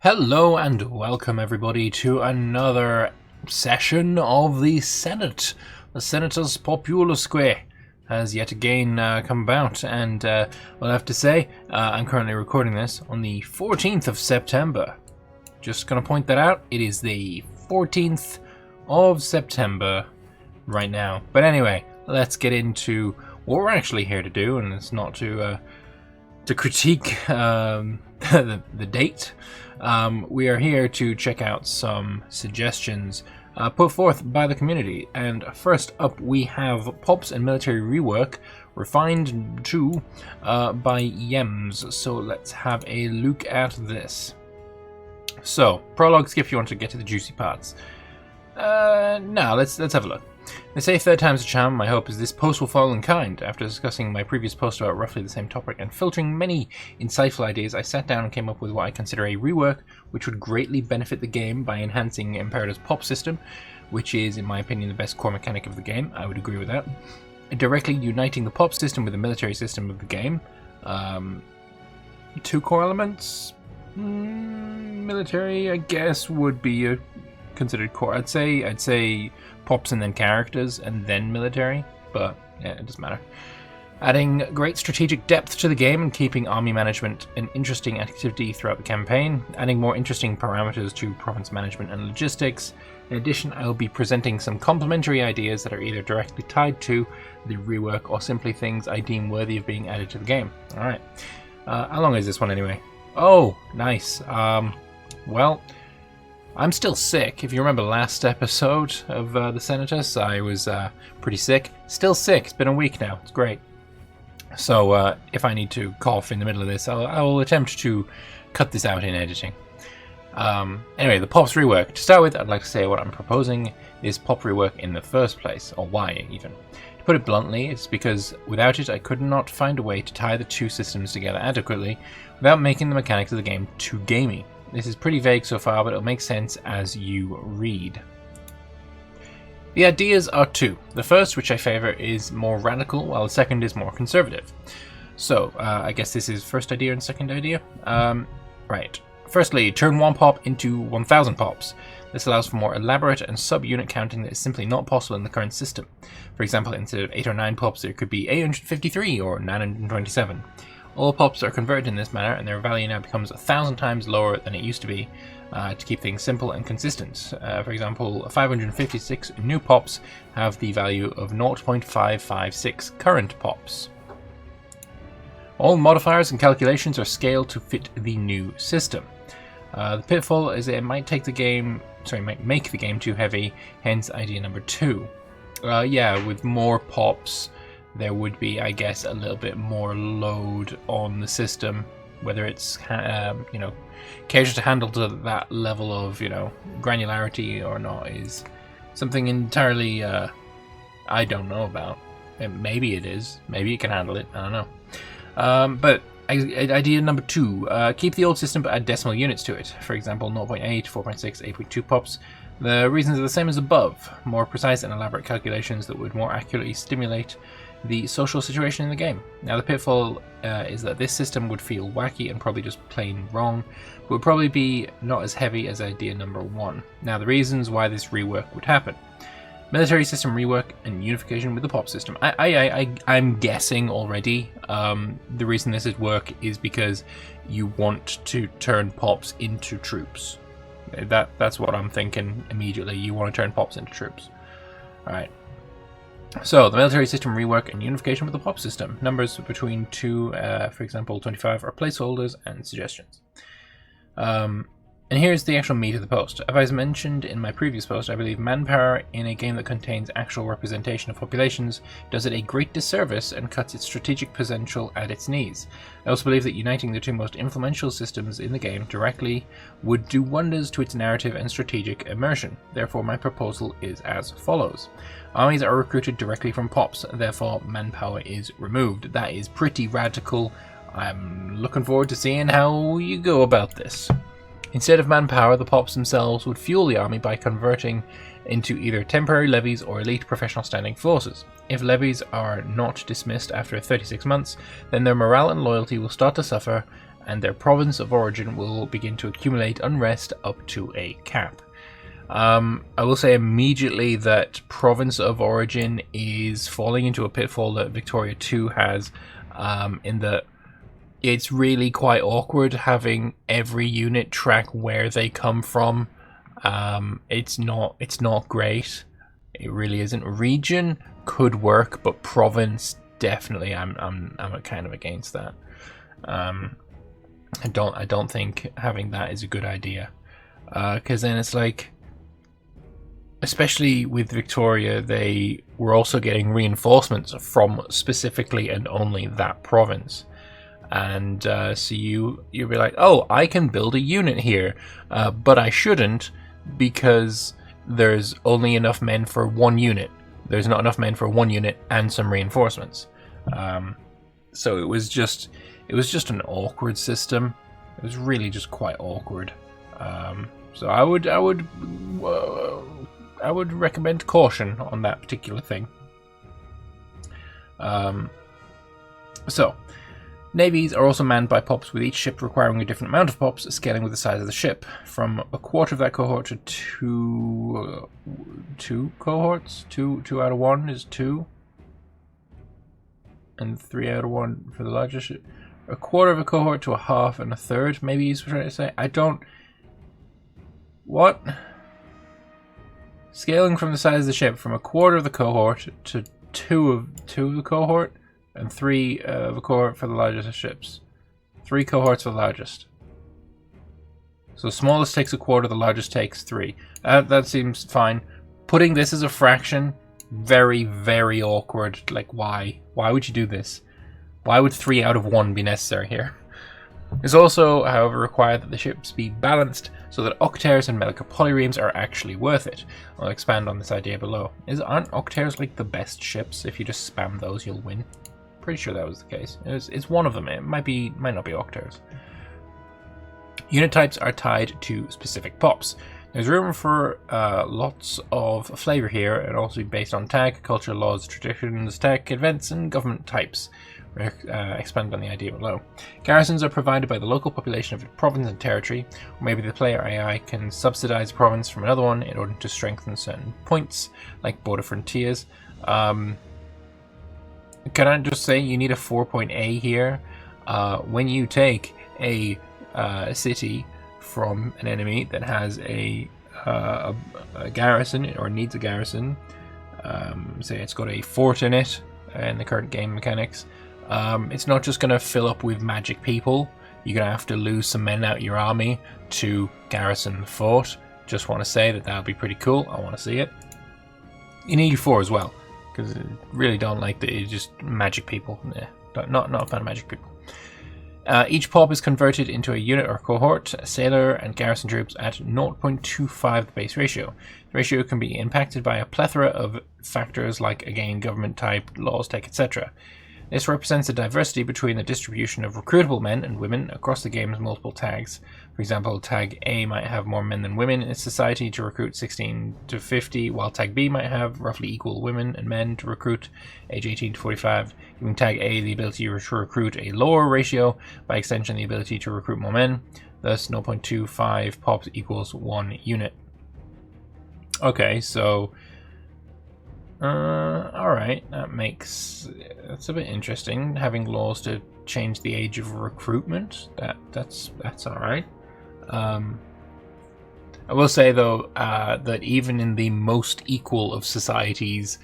Hello and welcome everybody to another session of the Senate. The Senatus Populusque has yet again come about, and well, I have to say, I'm currently recording this on the 14th of September. Just gonna point that out, it is the 14th of September right now. But anyway, let's get into what we're actually here to do, and it's not to critique the date. We are here to check out some suggestions put forth by the community. And first up, we have Pops and Military Rework, refined to by Yems. So let's have a look at this. So, prologue skip if you want to get to the juicy parts. Now, let's have a look. They say third time's a charm. My hope is this post will fall in kind. After discussing my previous post about roughly the same topic and filtering many insightful ideas, I sat down and came up with what I consider a rework which would greatly benefit the game by enhancing Imperator's pop system, which is, in my opinion, the best core mechanic of the game. I would agree with that. Directly uniting the pop system with the military system of the game. Two core elements? Military, I guess, would be considered core. I'd say pops and then characters and then military, but yeah, it doesn't matter. Adding great strategic depth to the game and keeping army management an interesting activity throughout the campaign. Adding more interesting parameters to province management and logistics. In addition, I will be presenting some complementary ideas that are either directly tied to the rework or simply things I deem worthy of being added to the game. Alright. How long is this one anyway? Oh, nice. Well, I'm still sick. If you remember last episode of the Senatus, I was pretty sick. Still sick. It's been a week now. It's great. So if I need to cough in the middle of this, I will attempt to cut this out in editing. Anyway, the Pops rework. To start with, I'd like to say what I'm proposing is Pop rework in the first place, or why even. To put it bluntly, it's because without it I could not find a way to tie the two systems together adequately without making the mechanics of the game too gamey. This is pretty vague so far, but it'll make sense as you read. The ideas are two. The first, which I favour, is more radical, while the second is more conservative. So, I guess this is first idea and second idea? Right. Firstly, turn one pop into 1000 pops. This allows for more elaborate and sub-unit counting that is simply not possible in the current system. For example, instead of 8 or 9 pops, there could be 853 or 927. All pops are converted in this manner, and their value now becomes 1,000 times lower than it used to be, to keep things simple and consistent. For example, 556 new pops have the value of 0.556 current pops. All modifiers and calculations are scaled to fit the new system. The pitfall is that it might make the game too heavy, hence idea number 2. Yeah, with more pops, there would be, I guess, a little bit more load on the system, whether it's, catered to handle to that level of, granularity or not is something entirely, I don't know about. And maybe it is. Maybe it can handle it. I don't know. But idea number 2, keep the old system but add decimal units to it. For example, 0.8, 4.6, 8.2 pops. The reasons are the same as above. More precise and elaborate calculations that would more accurately stimulate the social situation in the game. Now the pitfall is that this system would feel wacky and probably just plain wrong, but would probably be not as heavy as idea number 1. Now the reasons why this rework would happen. Military system rework and unification with the pop system. I'm guessing already the reason this would work is because you want to turn pops into troops. That's what I'm thinking immediately. You want to turn pops into troops. Alright. So, the military system rework and unification with the pop system. Numbers between 2, for example, 25 are placeholders and suggestions. And here's the actual meat of the post. As I mentioned in my previous post, I believe manpower in a game that contains actual representation of populations does it a great disservice and cuts its strategic potential at its knees. I also believe that uniting the two most influential systems in the game directly would do wonders to its narrative and strategic immersion. Therefore, my proposal is as follows. Armies are recruited directly from pops, therefore manpower is removed. That is pretty radical. I'm looking forward to seeing how you go about this. Instead of manpower, the pops themselves would fuel the army by converting into either temporary levies or elite professional standing forces. If levies are not dismissed after 36 months, then their morale and loyalty will start to suffer, and their province of origin will begin to accumulate unrest up to a cap. I will say immediately that province of origin is falling into a pitfall that Victoria 2 has, in that it's really quite awkward having every unit track where they come from. It's not great. It really isn't. Region could work, but province definitely. I'm kind of against that. I don't think having that is a good idea, because then it's like, especially with Victoria, they were also getting reinforcements from specifically and only that province. And so you'll be like, oh, I can build a unit here, but I shouldn't, because there's only enough men for one unit. There's not enough men for one unit and some reinforcements. So it was just an awkward system. It was really just quite awkward. So I would recommend caution on that particular thing. So navies are also manned by pops, with each ship requiring a different amount of pops, scaling with the size of the ship. From a quarter of that cohort to two cohorts. Two out of one is 2. And 3 out of 1 for the largest ship. A quarter of a cohort to a half and a third, maybe he's trying to say. I don't... What? Scaling from the size of the ship from a quarter of the cohort to two of the cohort, and 3 of a cohort for the largest ships. 3 cohorts for the largest. So the smallest takes a quarter, the largest takes 3. That seems fine. Putting this as a fraction, very, very awkward. Like, why? Why would you do this? Why would 3 out of 1 be necessary here? It's also, however, required that the ships be balanced so that octares and medical polyremes are actually worth it. I'll expand on this idea below. Aren't octares like the best ships? If you just spam those, you'll win. Pretty sure that was the case. It's one of them. It might not be octares. Unit types are tied to specific pops. There's room for lots of flavor here, and also based on tag, culture, laws, traditions, tech, events, and government types. Expand on the idea below. Garrisons are provided by the local population of a province and territory, or maybe the player AI can subsidize a province from another one in order to strengthen certain points, like border frontiers. Can I just say you need a 4-point A here? When you take a city from an enemy that has a garrison, or needs a garrison, say it's got a fort in it in the current game mechanics, it's not just going to fill up with magic people. You're going to have to lose some men out your army to garrison the fort. Just want to say that would be pretty cool. I want to see it. You need 4 as well, because I really don't like that it's just magic people. Not a fan of magic people. Each pop is converted into a unit or cohort, sailor and garrison troops at 0.25 the base ratio. The ratio can be impacted by a plethora of factors like, again, government type, laws, tech, etc. This represents a diversity between the distribution of recruitable men and women across the game's multiple tags. For example, tag A might have more men than women in its society to recruit 16 to 50, while tag B might have roughly equal women and men to recruit age 18 to 45, giving tag A the ability to recruit a lower ratio, by extension the ability to recruit more men. Thus 0.25 pops equals 1 unit. Okay, so alright, that's a bit interesting, having laws to change the age of recruitment. That's alright. I will say though, that even in the most equal of societies,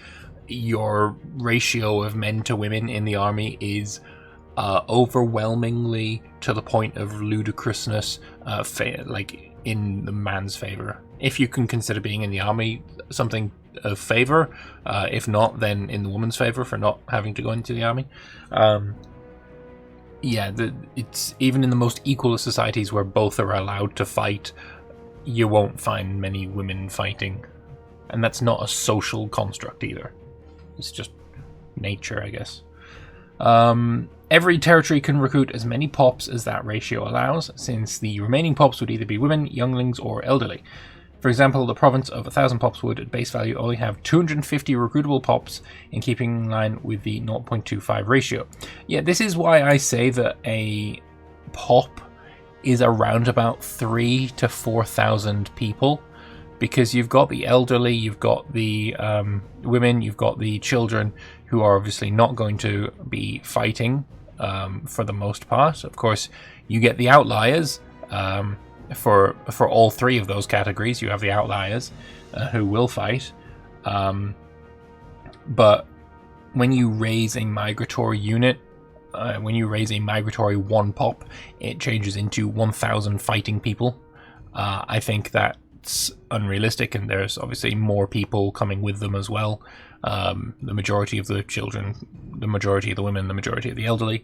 your ratio of men to women in the army is overwhelmingly, to the point of ludicrousness, like in the man's favor. If you can consider being in the army something of favor, if not, then in the woman's favor for not having to go into the army. It's even in the most equal of societies where both are allowed to fight, you won't find many women fighting, and that's not a social construct either. It's just nature, I guess. Every territory can recruit as many pops as that ratio allows, since the remaining pops would either be women, younglings, or elderly. For example, the province of 1,000 pops would, at base value, only have 250 recruitable pops, in keeping in line with the 0.25 ratio. Yeah, this is why I say that a pop is around about 3,000 to 4,000 people, because you've got the elderly, you've got the women, you've got the children who are obviously not going to be fighting for the most part. Of course, you get the outliers. For all three of those categories, you have the outliers who will fight. But when you raise a migratory unit, when you raise a migratory 1 pop, it changes into 1,000 fighting people. I think that's unrealistic, and there's obviously more people coming with them as well. The majority of the children, the majority of the women, the majority of the elderly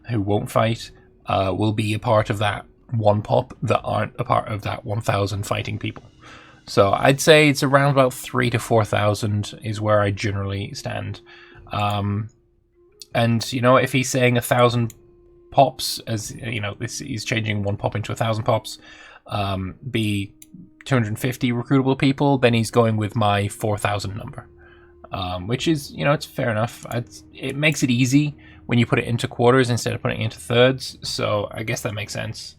who won't fight will be a part of that 1 pop that aren't a part of that 1,000 fighting people. So I'd say it's around about 3,000 to 4,000 is where I generally stand. And if he's saying 1,000 pops, as he's changing 1 pop into 1,000 pops, be 250 recruitable people, then he's going with my 4,000 number, which is it's fair enough. It makes it easy when you put it into quarters instead of putting it into thirds, so I guess that makes sense.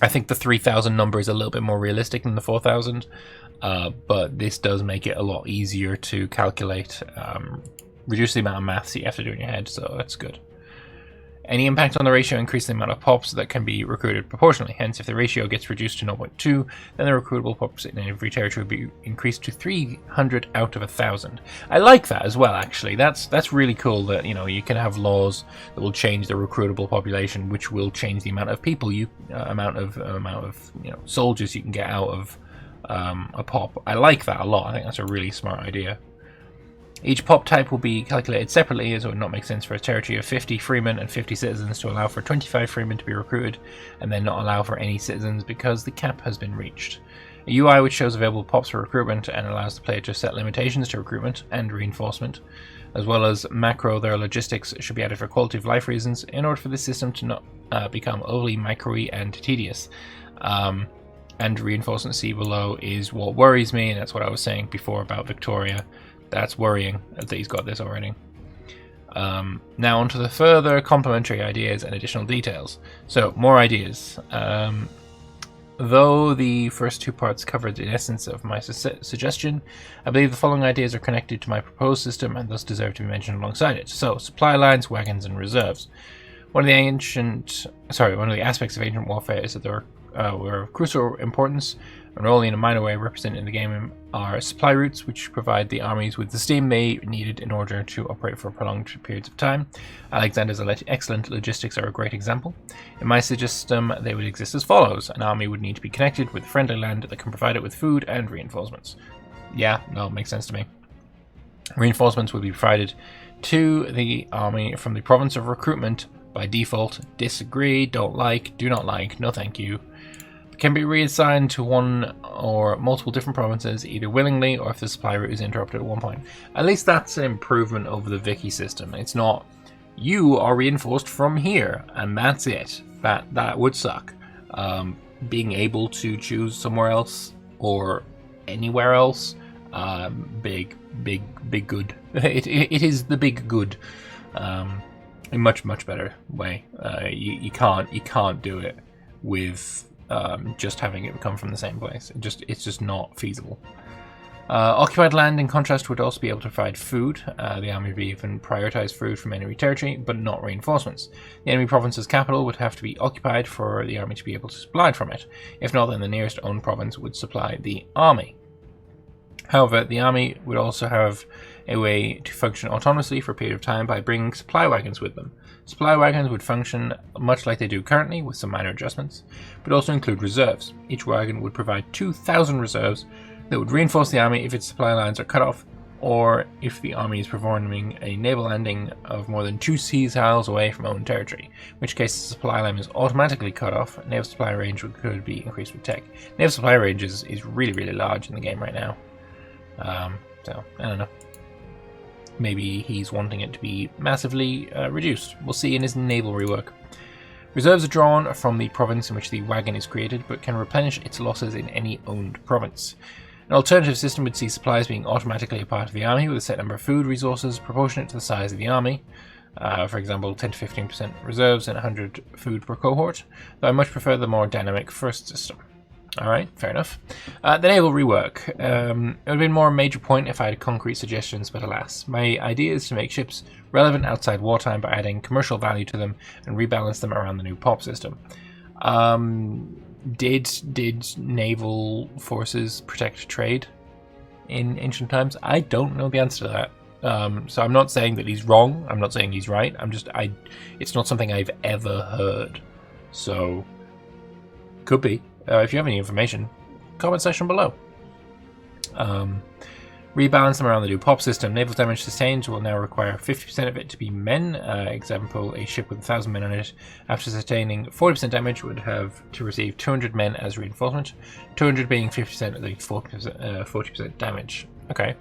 I think the 3,000 number is a little bit more realistic than the 4,000, but this does make it a lot easier to calculate, reduce the amount of maths you have to do in your head, so that's good. Any impact on the ratio increases the amount of pops that can be recruited proportionally. Hence, if the ratio gets reduced to 0.2, then the recruitable pops in every territory will be increased to 300 out of 1,000. I like that as well, actually. That's really cool that you can have laws that will change the recruitable population, which will change the amount of people amount of soldiers you can get out of a pop. I like that a lot. I think that's a really smart idea. Each pop type will be calculated separately, as it would not make sense for a territory of 50 freemen and 50 citizens to allow for 25 freemen to be recruited, and then not allow for any citizens because the cap has been reached. A UI which shows available pops for recruitment and allows the player to set limitations to recruitment and reinforcement, as well as macro their logistics, should be added for quality of life reasons in order for the system to not become overly micro-y and tedious. And reinforcement C below is what worries me, and that's what I was saying before about Victoria. That's worrying that he's got this already. Now on to the further complementary ideas and additional details. So, more ideas. Though the first 2 parts covered the essence of my suggestion, I believe the following ideas are connected to my proposed system and thus deserve to be mentioned alongside it. So, supply lines, wagons, and reserves. One of the aspects of ancient warfare is that there were of crucial importance, and only in a minor way represented in the game are supply routes, which provide the armies with the steam they needed in order to operate for prolonged periods of time. Alexander's excellent logistics are a great example. In my system, they would exist as follows. An army would need to be connected with friendly land that can provide it with food and reinforcements. Yeah, no, it makes sense to me. Reinforcements would be provided to the army from the province of recruitment by default. Disagree, don't like, do not like, no thank you. Can be reassigned to one or multiple different provinces, either willingly or if the supply route is interrupted at one point. At least that's an improvement over the Vicky system. It's not, you are reinforced from here, and that's it. That would suck. Being able to choose somewhere else or anywhere else, big good. It is the big good. A much better way. You can't do it with just having it come from the same place. It's just not feasible. Occupied land, in contrast, would also be able to provide food. The army would even prioritize food from enemy territory, but not reinforcements. The enemy province's capital would have to be occupied for the army to be able to supply from it. If not, then the nearest owned province would supply the army. However, the army would also have a way to function autonomously for a period of time by bringing supply wagons with them. Supply wagons would function much like they do currently, with some minor adjustments, but also include reserves. Each wagon would provide 2,000 reserves that would reinforce the army if its supply lines are cut off, or if the army is performing a naval landing of more than 2 sea miles away from owned territory, in which case the supply line is automatically cut off. Naval supply range could be increased with tech. Naval supply range is really large in the game right now. So, I don't know. Maybe he's wanting it to be massively reduced. We'll see in his naval rework. Reserves are drawn from the province in which the wagon is created, but can replenish its losses in any owned province. An alternative system would see supplies being automatically a part of the army, with a set number of food resources proportionate to the size of the army. For example, 10 to 15% reserves and 100 food per cohort, though I much prefer the more dynamic first system. Alright, fair enough. The naval rework. It would have been more a major point if I had concrete suggestions, but alas. My idea is to make ships relevant outside wartime by adding commercial value to them and rebalance them around the new POP system. Did naval forces protect trade in ancient times? I don't know the answer to that. So I'm not saying that he's wrong. I'm not saying he's right. It's not something I've ever heard. So, could be. If you have any information, comment section below. Rebalance them around the new POP system. Naval damage sustained will now require 50% of it to be men. Example, a ship with 1,000 men on it, after sustaining 40% damage, would have to receive 200 men as reinforcement. 200 being 50% of the 40% damage. Okay.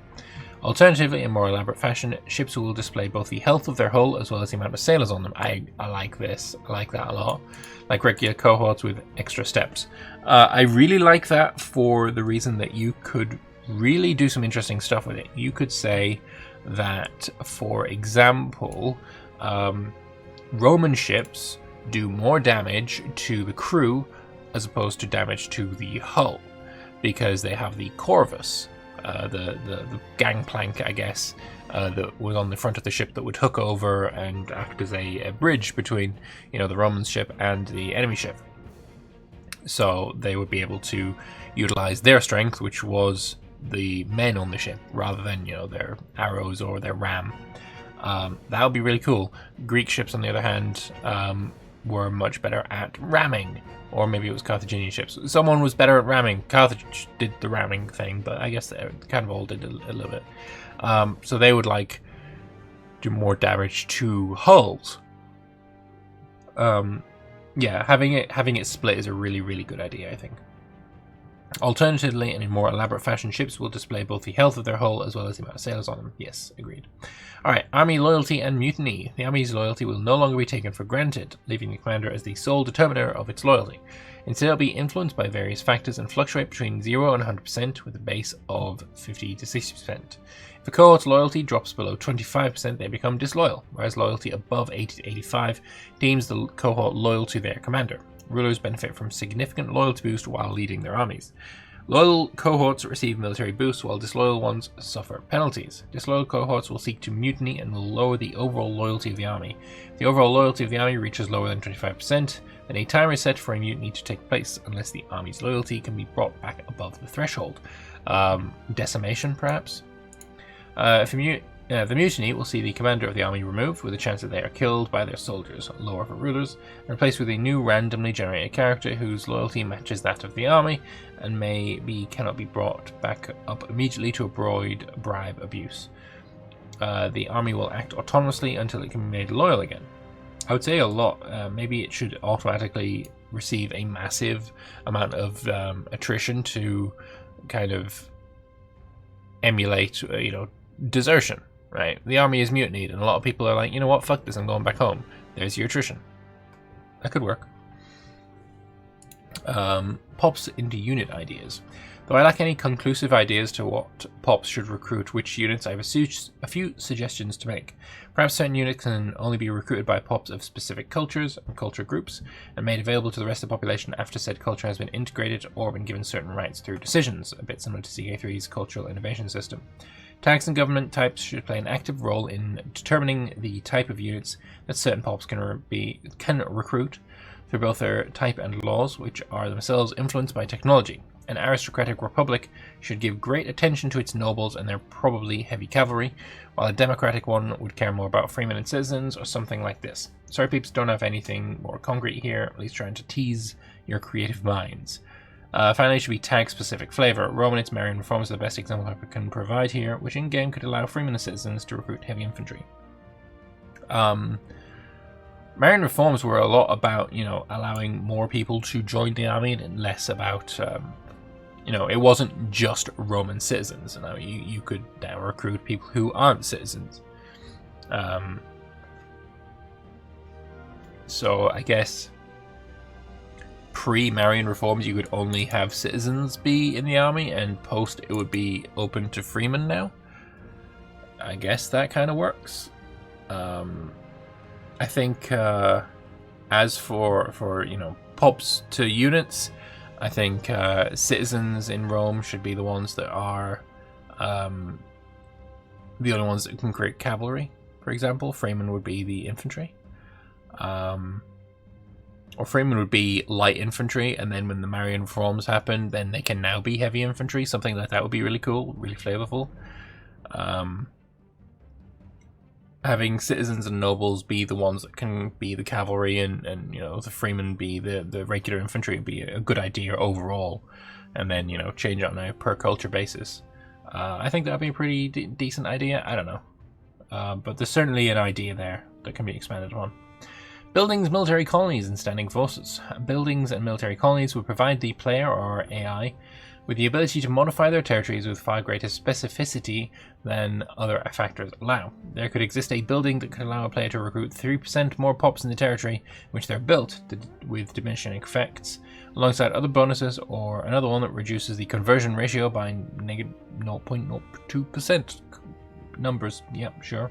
Alternatively, in more elaborate fashion, ships will display both the health of their hull as well as the amount of sailors on them. I like this. I like that a lot. Like regular cohorts with extra steps. I really like that for the reason that you could really do some interesting stuff with it. You could say that, for example, Roman ships do more damage to the crew as opposed to damage to the hull, because they have the corvus, the gangplank, I guess, that was on the front of the ship that would hook over and act as a bridge between, the Roman ship and the enemy ship. So they would be able to utilize their strength, which was the men on the ship, rather than, their arrows or their ram. That would be really cool. Greek ships, on the other hand, were much better at ramming. Or maybe it was Carthaginian ships. Someone was better at ramming. Carthage did the ramming thing, but I guess they kind of all did a little bit. So they would do more damage to hulls. Yeah, having it split is a really, really good idea, I think. Alternatively, and in more elaborate fashion, ships will display both the health of their hull as well as the amount of sailors on them. Yes, agreed. Alright, army loyalty and mutiny. The army's loyalty will no longer be taken for granted, leaving the commander as the sole determiner of its loyalty. Instead, it will be influenced by various factors and fluctuate between 0 and 100%, with a base of 50 to 60%. If a cohort's loyalty drops below 25%, they become disloyal, whereas loyalty above 80 to 85 deems the cohort loyal to their commander. Rulers benefit from significant loyalty boost while leading their armies. Loyal cohorts receive military boosts, while disloyal ones suffer penalties. Disloyal cohorts will seek to mutiny and will lower the overall loyalty of the army. If the overall loyalty of the army reaches lower than 25%, then a timer is set for a mutiny to take place, unless the army's loyalty can be brought back above the threshold. Decimation, perhaps? The mutiny will see the commander of the army removed, with a chance that they are killed by their soldiers, lower for rulers, and replaced with a new randomly generated character whose loyalty matches that of the army, and cannot be brought back up immediately to avoid bribe abuse. The army will act autonomously until it can be made loyal again. I would say a lot. Maybe it should automatically receive a massive amount of attrition to kind of emulate, desertion. Right, the army is mutinied, and a lot of people are like, you know what, fuck this, I'm going back home. There's your attrition. That could work. Pops into unit ideas. Though I lack any conclusive ideas to what pops should recruit which units, I have a few suggestions to make. Perhaps certain units can only be recruited by pops of specific cultures and culture groups, and made available to the rest of the population after said culture has been integrated or been given certain rights through decisions, a bit similar to CK3's cultural innovation system. Tax and government types should play an active role in determining the type of units that certain pops can recruit through both their type and laws, which are themselves influenced by technology. An aristocratic republic should give great attention to its nobles and their probably heavy cavalry, while a democratic one would care more about freemen and citizens, or something like this. Sorry peeps, don't have anything more concrete here, at least trying to tease your creative minds. Finally, it should be tag-specific flavor. Romanist Marian reforms are the best example I can provide here, which in-game could allow freemen and citizens to recruit heavy infantry. Marian reforms were a lot about, allowing more people to join the army, and less about, it wasn't just Roman citizens. You could now recruit people who aren't citizens. So I guess pre-Marian reforms, you could only have citizens be in the army, and post it would be open to freemen now. I guess that kind of works. I think as for pops to units, I think citizens in Rome should be the ones that are the only ones that can create cavalry. For example, Freeman would be the infantry. Or Freeman would be light infantry, and then when the Marian reforms happen, then they can now be heavy infantry. Something like that would be really cool, really flavorful. Having citizens and nobles be the ones that can be the cavalry, and the Freeman be the regular infantry would be a good idea overall. And then change it on a per culture basis. I think that would be a pretty decent idea. I don't know, but there's certainly an idea there that can be expanded upon. Buildings, military colonies, and standing forces. Buildings and military colonies would provide the player, or AI, with the ability to modify their territories with far greater specificity than other factors allow. There could exist a building that could allow a player to recruit 3% more pops in the territory in which they're built, with diminishing effects, alongside other bonuses, or another one that reduces the conversion ratio by negative 0.02%. Numbers, yep, sure.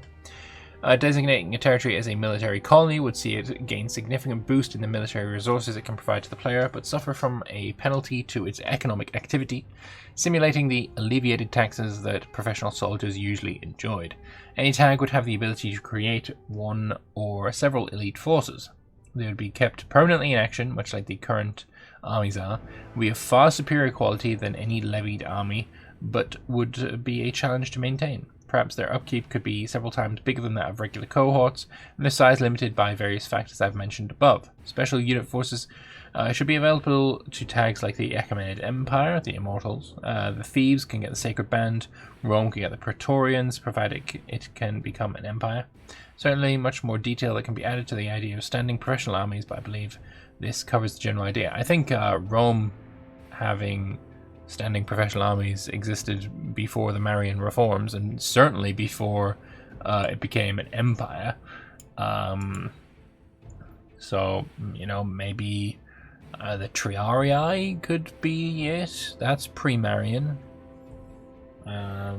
Designating a territory as a military colony would see it gain significant boost in the military resources it can provide to the player, but suffer from a penalty to its economic activity, simulating the alleviated taxes that professional soldiers usually enjoyed. Any tag would have the ability to create one or several elite forces. They would be kept permanently in action, much like the current armies are, would be of far superior quality than any levied army, but would be a challenge to maintain. Perhaps their upkeep could be several times bigger than that of regular cohorts, and their size limited by various factors I've mentioned above. Special unit forces should be available to tags like the Achaemenid Empire, the Immortals. The Thieves can get the Sacred Band. Rome can get the Praetorians, provided it can become an empire. Certainly much more detail that can be added to the idea of standing professional armies, but I believe this covers the general idea. I think Rome having standing professional armies existed before the Marian reforms, and certainly before it became an empire. So, maybe the Triarii could be it. That's pre-Marian. There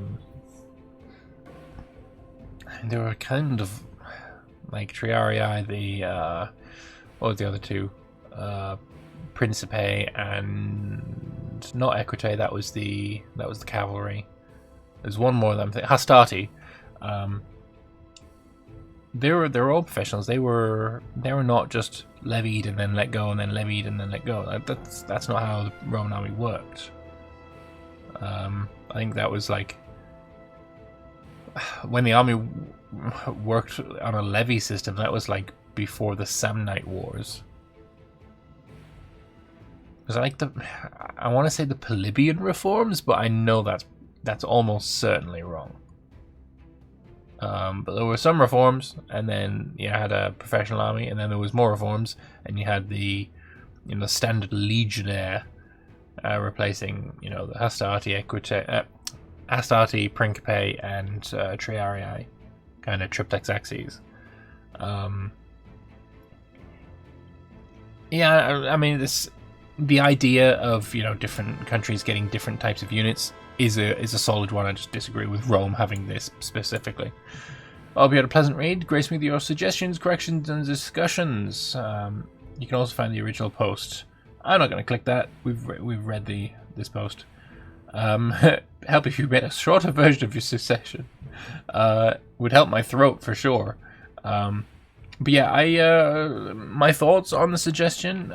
were kind of like Triarii, the what were the other two? Principe and not Equite. That was the cavalry. There's one more of them. Hastati. They were all professionals. They were not just levied and then let go and then levied and then let go. That's not how the Roman army worked. I think that was like when the army worked on a levy system. That was like before the Samnite Wars. I want to say the Polybian reforms, but I know that's almost certainly wrong. But there were some reforms, and then you had a professional army, and then there was more reforms, and you had the standard legionnaire replacing the Hastati, Hastati, Principe, and Triarii, kind of triplex axes. I mean the idea of different countries getting different types of units is a solid one. I just disagree with Rome having this specifically. I hope you had a pleasant read. Grace me with your suggestions, corrections, and discussions. You can also find the original post. I'm not going to click that. We've read this post. Help if you made a shorter version of your suggestion. Would help my throat for sure. But yeah, my thoughts on the suggestion.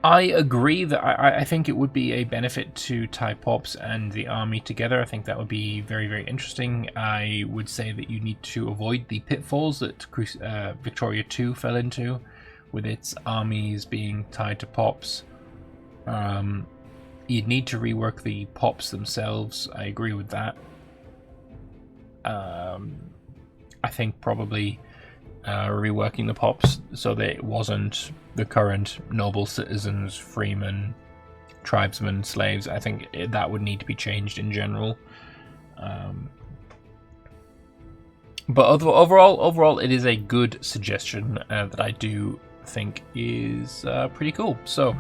I agree that I think it would be a benefit to tie Pops and the army together. I think that would be very, very interesting. I would say that you need to avoid the pitfalls that Victoria II fell into, with its armies being tied to Pops. You'd need to rework the Pops themselves. I agree with that. I think probably reworking the Pops so that it wasn't the current noble, citizens, freemen, tribesmen, slaves. I think that would need to be changed in general. But overall, it is a good suggestion that I do think is pretty cool. So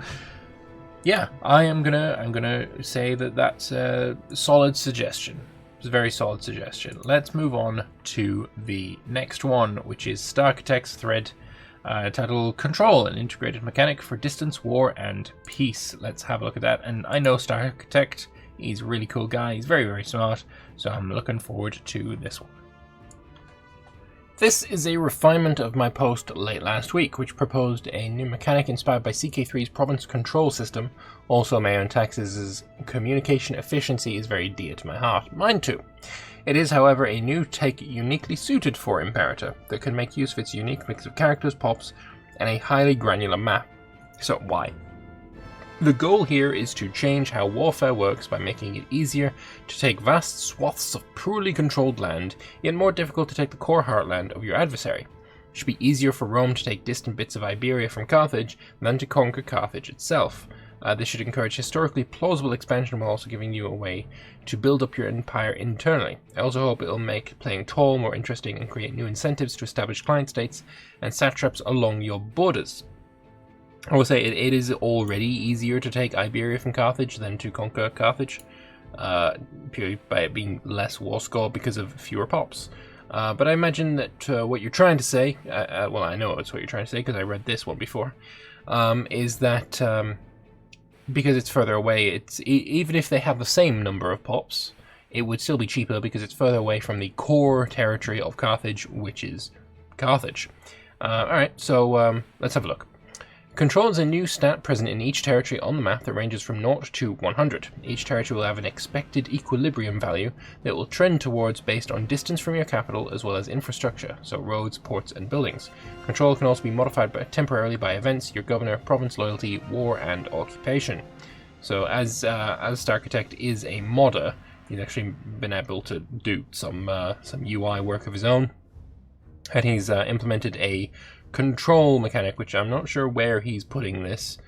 yeah, I'm gonna say that that's a solid suggestion. It's a very solid suggestion. Let's move on to the next one, which is Starchitect's thread titled Control, an integrated mechanic for distance, war, and peace. Let's have a look at that. And I know Starchitect, he's a really cool guy. He's very, very smart. So I'm looking forward to this one. This is a refinement of my post late last week, which proposed a new mechanic inspired by CK3's province control system. Also, my own Texas's communication efficiency is very dear to my heart. Mine too. It is, however, a new take uniquely suited for Imperator that can make use of its unique mix of characters, pops, and a highly granular map. So why? The goal here is to change how warfare works by making it easier to take vast swaths of poorly controlled land, yet more difficult to take the core heartland of your adversary. It should be easier for Rome to take distant bits of Iberia from Carthage than to conquer Carthage itself. This should encourage historically plausible expansion while also giving you a way to build up your empire internally. I also hope it will make playing tall more interesting and create new incentives to establish client states and satraps along your borders. I will say it is already easier to take Iberia from Carthage than to conquer Carthage, purely by it being less war score because of fewer pops. But I imagine that what you're trying to say, well, I know it's what you're trying to say because I read this one before, is that because it's further away, it's even if they have the same number of pops, it would still be cheaper because it's further away from the core territory of Carthage, which is Carthage. Alright, so let's have a look. Control is a new stat present in each territory on the map that ranges from 0 to 100. Each territory will have an expected equilibrium value that will trend towards based on distance from your capital as well as infrastructure, so roads, ports, and buildings. Control can also be modified temporarily by events, your governor, province loyalty, war, and occupation. So as Starchitect is a modder, he's actually been able to do some UI work of his own, and he's implemented a control mechanic, which I'm not sure where he's putting this,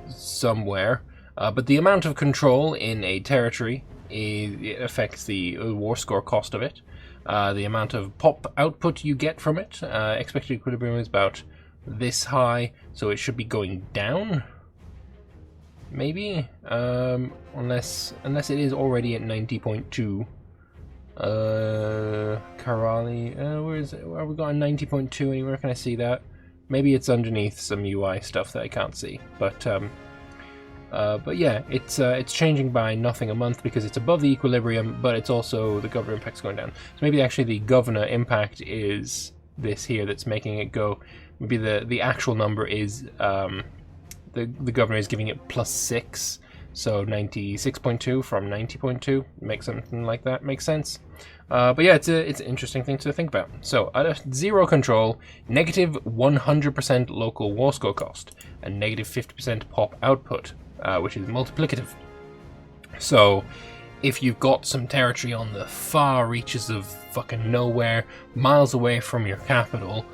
somewhere, but the amount of control in a territory it affects the war score cost of it. The amount of pop output you get from it, expected equilibrium is about this high, so it should be going down, maybe, unless it is already at 90.2. Karali, where is it? Are we got 90.2 anywhere? Can I see that? Maybe it's underneath some UI stuff that I can't see. But yeah, it's changing by nothing a month because it's above the equilibrium, but it's also the governor impact's going down. So maybe actually the governor impact is this here that's making it go. Maybe the actual number is the governor is giving it +6. So 96.2 from 90.2, make something like that make sense. But yeah, it's an interesting thing to think about. So at 0 control, negative 100% local war score cost, and negative 50% pop output, which is multiplicative. So if you've got some territory on the far reaches of fucking nowhere, miles away from your capital,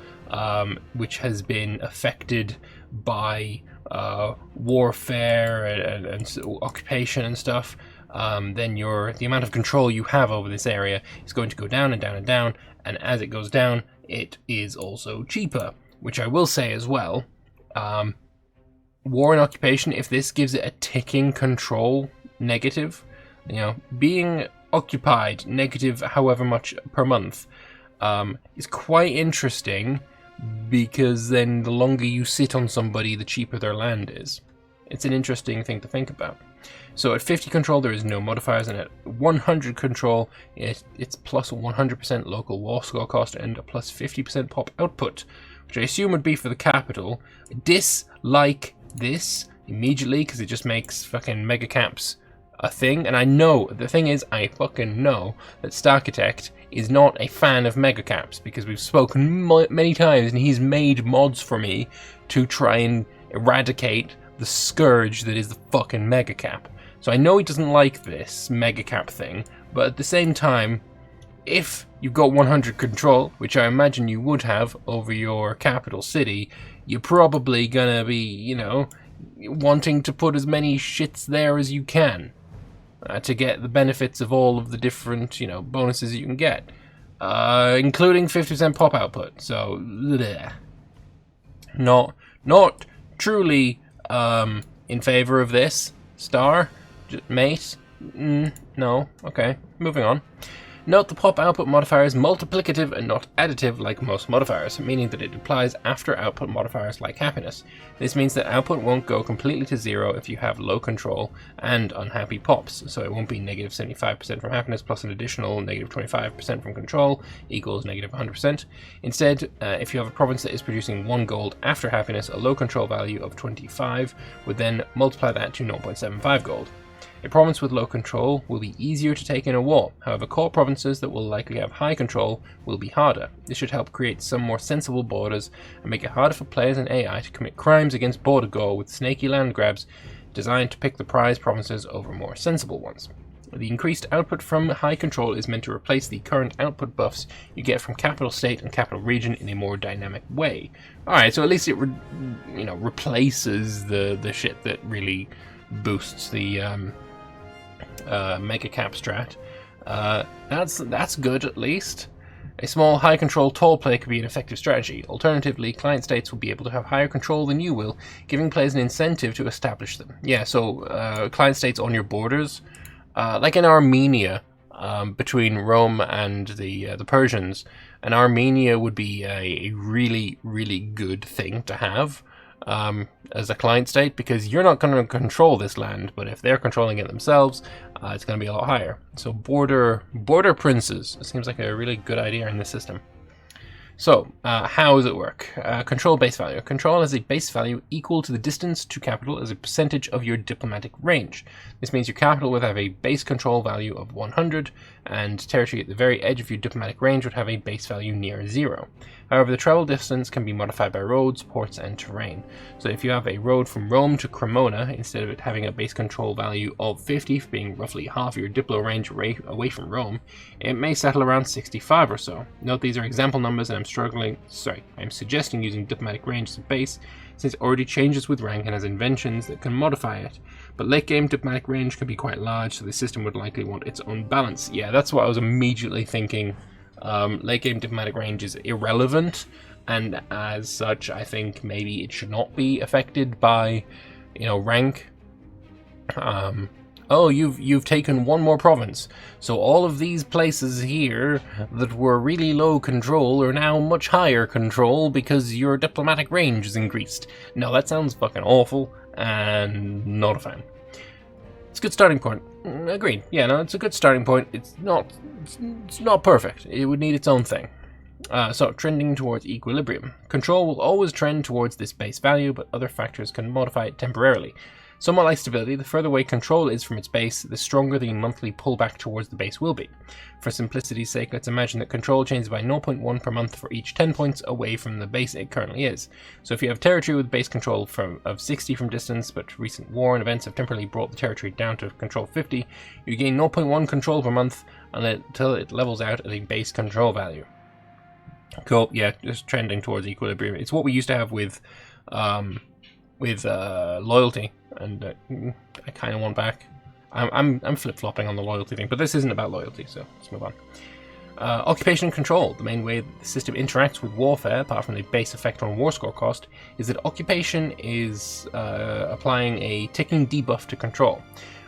which has been affected by warfare and occupation and stuff, then the amount of control you have over this area is going to go down and down and down, and as it goes down, it is also cheaper. Which I will say as well, war and occupation, if this gives it a ticking control negative, you know, being occupied negative however much per month, is quite interesting. Because then the longer you sit on somebody, the cheaper their land is. It's an interesting thing to think about. So at 50 control, there is no modifiers, and at 100 control, it's plus 100% local war score cost and a plus 50% pop output, which I assume would be for the capital. Dislike this immediately, because it just makes fucking mega caps a thing. And I know, the thing is, I fucking know that Starchitect is not a fan of mega caps, because we've spoken many times and he's made mods for me to try and eradicate the scourge that is the fucking mega cap. So I know he doesn't like this mega cap thing, but at the same time, if you've got 100 control, which I imagine you would have over your capital city, you're probably gonna be, you know, wanting to put as many shits there as you can. To get the benefits of all of the different, you know, bonuses you can get, including 50% pop output. So, bleh. Not truly in favor of this, mate. No, okay, moving on. Note the pop output modifier is multiplicative and not additive like most modifiers, meaning that it applies after output modifiers like happiness. This means that output won't go completely to 0 if you have low control and unhappy pops, so it won't be negative 75% from happiness plus an additional negative 25% from control equals negative 100%. Instead, if you have a province that is producing 1 gold after happiness, a low control value of 25 would then multiply that to 0.75 gold. A province with low control will be easier to take in a war, however core provinces that will likely have high control will be harder. This should help create some more sensible borders and make it harder for players and AI to commit crimes against border gore with snaky land grabs designed to pick the prize provinces over more sensible ones. The increased output from high control is meant to replace the current output buffs you get from capital state and capital region in a more dynamic way. Alright, so at least it replaces the shit that really boosts the mega cap strat. That's good at least. A small high control tall play could be an effective strategy. Alternatively, client states will be able to have higher control than you will, giving players an incentive to establish them. Yeah, so client states on your borders, like in Armenia, between Rome and the Persians, and Armenia would be a really, really good thing to have as a client state, because you're not going to control this land, but if they're controlling it themselves, it's going to be a lot higher. So border princes seems like a really good idea in this system. So how does it work? Control base value. Control has a base value equal to the distance to capital as a percentage of your diplomatic range. This means your capital would have a base control value of 100, and territory at the very edge of your diplomatic range would have a base value near 0. However, the travel distance can be modified by roads, ports, and terrain. So if you have a road from Rome to Cremona, instead of it having a base control value of 50, being roughly half your diplo range away from Rome, it may settle around 65 or so. Note these are example numbers, and I'm suggesting using diplomatic range as a base, since it already changes with rank and has inventions that can modify it. But late game diplomatic range can be quite large, so the system would likely want its own balance. Yeah, that's what I was immediately thinking. Late game diplomatic range is irrelevant, and as such I think maybe it should not be affected by, rank. Oh, you've taken one more province, so all of these places here that were really low control are now much higher control because your diplomatic range is increased. No, that sounds fucking awful, and not a fan. It's a good starting point. Agreed. Yeah, no, it's a good starting point. It's not perfect. It would need its own thing. So, trending towards equilibrium. Control will always trend towards this base value, but other factors can modify it temporarily. Somewhat like stability, the further away control is from its base, the stronger the monthly pullback towards the base will be. For simplicity's sake, let's imagine that control changes by 0.1 per month for each 10 points away from the base it currently is. So if you have territory with base control of 60 from distance, but recent war and events have temporarily brought the territory down to control 50, you gain 0.1 control per month until it levels out at a base control value. Cool, yeah, just trending towards equilibrium. It's what we used to have with loyalty, and I kind of want back. I'm flip-flopping on the loyalty thing, but this isn't about loyalty, so let's move on. Occupation and control. The main way the system interacts with warfare, apart from the base effect on war score cost, is that occupation is applying a ticking debuff to control,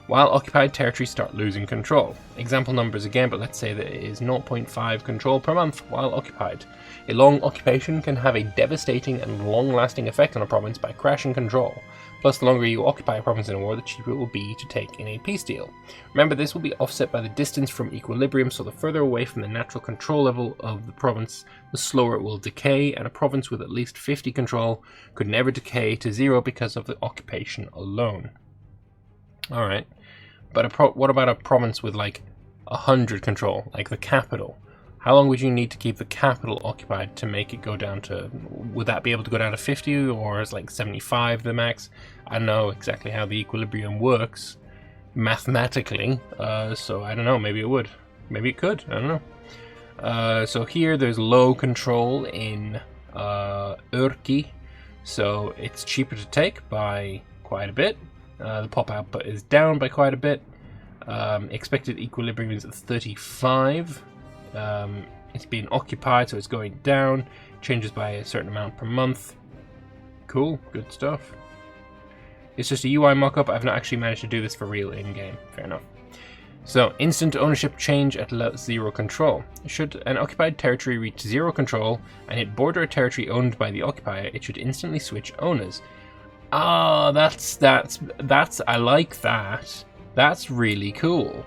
while occupied territories start losing control. Example numbers again, but let's say that it is 0.5 control per month while occupied. A long occupation can have a devastating and long-lasting effect on a province by crashing control. Plus, the longer you occupy a province in a war, the cheaper it will be to take in a peace deal. Remember, this will be offset by the distance from equilibrium, so the further away from the natural control level of the province, the slower it will decay, and a province with at least 50 control could never decay to 0 because of the occupation alone. Alright, but what about a province with like 100 control, like the capital? How long would you need to keep the capital occupied to make it go down to... Would that be able to go down to 50, or is like 75 the max? I don't know exactly how the equilibrium works mathematically, so I don't know, maybe it would. Maybe it could, I don't know. So here there's low control in Urki, so it's cheaper to take by quite a bit. The pop output is down by quite a bit. Expected equilibrium is at 35. It's being occupied, so it's going down. Changes by a certain amount per month. Cool, good stuff. It's just a UI mockup. I've not actually managed to do this for real in-game. Fair enough. So, instant ownership change at zero control. Should an occupied territory reach zero control and hit border a territory owned by the occupier, it should instantly switch owners. Ah, that's I like that. That's really cool.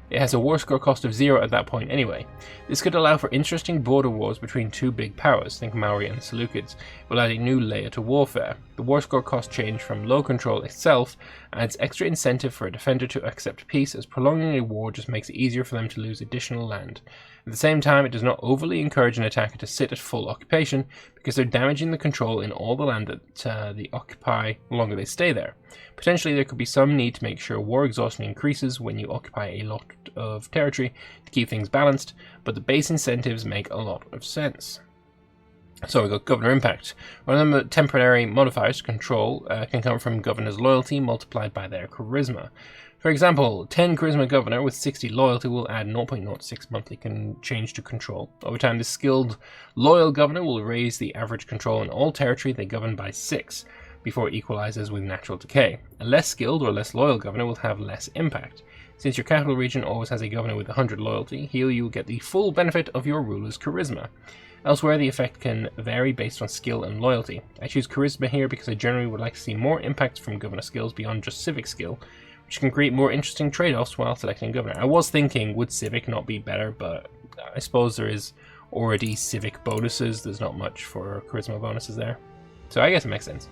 It has a war score cost of 0 at that point anyway. This could allow for interesting border wars between two big powers, think Maori and Seleucids. It will add a new layer to warfare. The war score cost change from low control itself adds extra incentive for a defender to accept peace, as prolonging a war just makes it easier for them to lose additional land. At the same time, it does not overly encourage an attacker to sit at full occupation, because they're damaging the control in all the land that they occupy the longer they stay there. Potentially, there could be some need to make sure war exhaustion increases when you occupy a lot of territory to keep things balanced, but the base incentives make a lot of sense. So we got Governor Impact. One of the temporary modifiers to control can come from Governor's loyalty multiplied by their charisma. For example, 10 Charisma Governor with 60 Loyalty will add 0.06 monthly change to control. Over time, this skilled Loyal Governor will raise the average control in all territory they govern by 6, before it equalizes with natural decay. A less skilled or less loyal governor will have less impact. Since your capital region always has a governor with 100 loyalty, here you will get the full benefit of your ruler's charisma. Elsewhere, the effect can vary based on skill and loyalty. I choose charisma here because I generally would like to see more impact from governor skills beyond just civic skill, which can create more interesting trade-offs while selecting governor. I was thinking, would civic not be better, but I suppose there is already civic bonuses. There's not much for charisma bonuses there. So I guess it makes sense.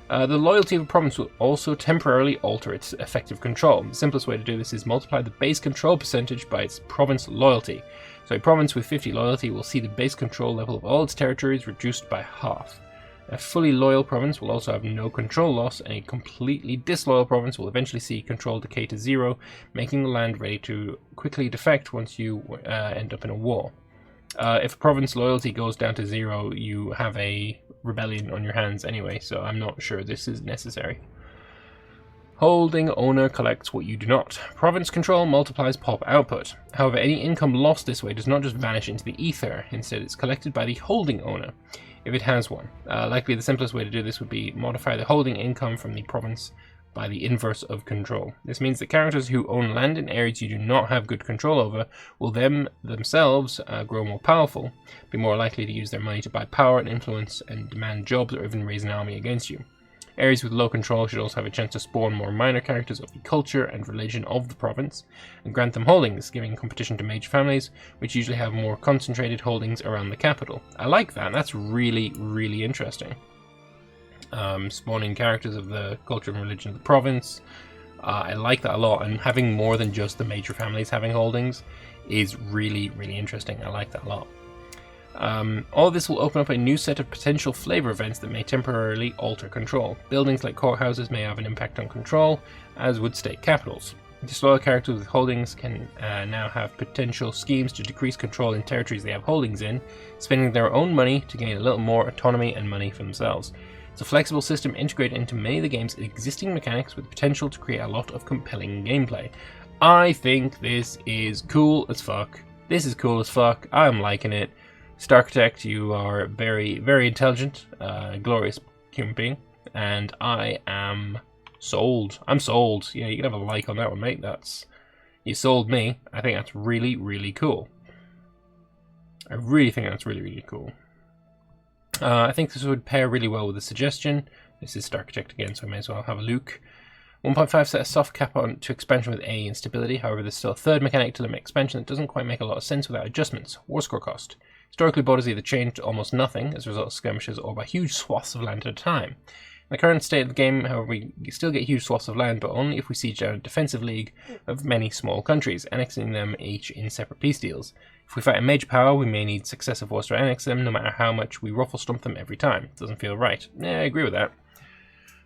The loyalty of a province will also temporarily alter its effective control. The simplest way to do this is multiply the base control percentage by its province loyalty. So a province with 50 loyalty will see the base control level of all its territories reduced by half. A fully loyal province will also have no control loss, and a completely disloyal province will eventually see control decay to 0, making the land ready to quickly defect once you end up in a war. If a province loyalty goes down to 0, you have a rebellion on your hands anyway, so I'm not sure this is necessary. Holding owner collects what you do not. Province control multiplies pop output. However, any income lost this way does not just vanish into the ether. Instead, it's collected by the holding owner, if it has one. Likely the simplest way to do this would be modify the holding income from the province by the inverse of control. This means that characters who own land in areas you do not have good control over will themselves grow more powerful, be more likely to use their money to buy power and influence and demand jobs or even raise an army against you. Areas with low control should also have a chance to spawn more minor characters of the culture and religion of the province, and grant them holdings, giving competition to major families, which usually have more concentrated holdings around the capital. I like that. That's really, really interesting. Spawning characters of the culture and religion of the province. I like that a lot, and having more than just the major families having holdings is really, really interesting. I like that a lot. All of this will open up a new set of potential flavor events that may temporarily alter control. Buildings like courthouses may have an impact on control, as would state capitals. Disloyal characters with holdings can now have potential schemes to decrease control in territories they have holdings in, spending their own money to gain a little more autonomy and money for themselves. It's a flexible system integrated into many of the game's existing mechanics with potential to create a lot of compelling gameplay. I think this is cool as fuck. This is cool as fuck. I'm liking it. Starchitect, you are very, very intelligent, glorious human being, and I am sold. I'm sold. Yeah, you can have a like on that one, mate. You sold me. I think that's really, really cool. I really think that's really, really cool. I think this would pair really well with the suggestion. This is Starchitect again, so I may as well have a look. 1.5 set a soft cap on to expansion with A instability. However, there's still a third mechanic to limit expansion that doesn't quite make a lot of sense without adjustments. War score cost. Historically, borders either changed to almost nothing as a result of skirmishes or by huge swaths of land at a time. In the current state of the game, however, we still get huge swaths of land, but only if we siege down a defensive league of many small countries, annexing them each in separate peace deals. If we fight a major power, we may need successive wars to annex them, no matter how much we ruffle stomp them every time. Doesn't feel right. Yeah, I agree with that.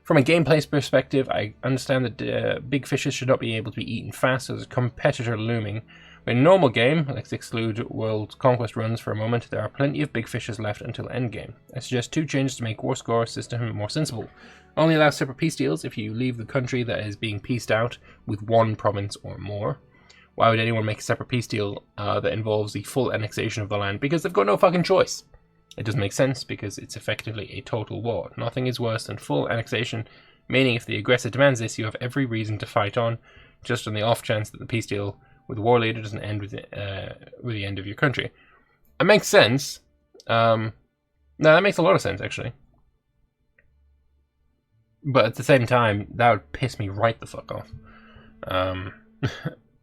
From a gameplay perspective, I understand that big fishes should not be able to be eaten fast, so there's a competitor looming. In a normal game, let's exclude world conquest runs for a moment, there are plenty of big fishes left until endgame. I suggest 2 changes to make war score system more sensible. Only allow separate peace deals if you leave the country that is being pieced out with 1 province or more. Why would anyone make a separate peace deal that involves the full annexation of the land? Because they've got no fucking choice. It doesn't make sense because it's effectively a total war. Nothing is worse than full annexation, meaning if the aggressor demands this, you have every reason to fight on, just on the off chance that the peace deal with the war leader doesn't end with the end of your country. It makes sense. No, that makes a lot of sense, actually. But at the same time, that would piss me right the fuck off.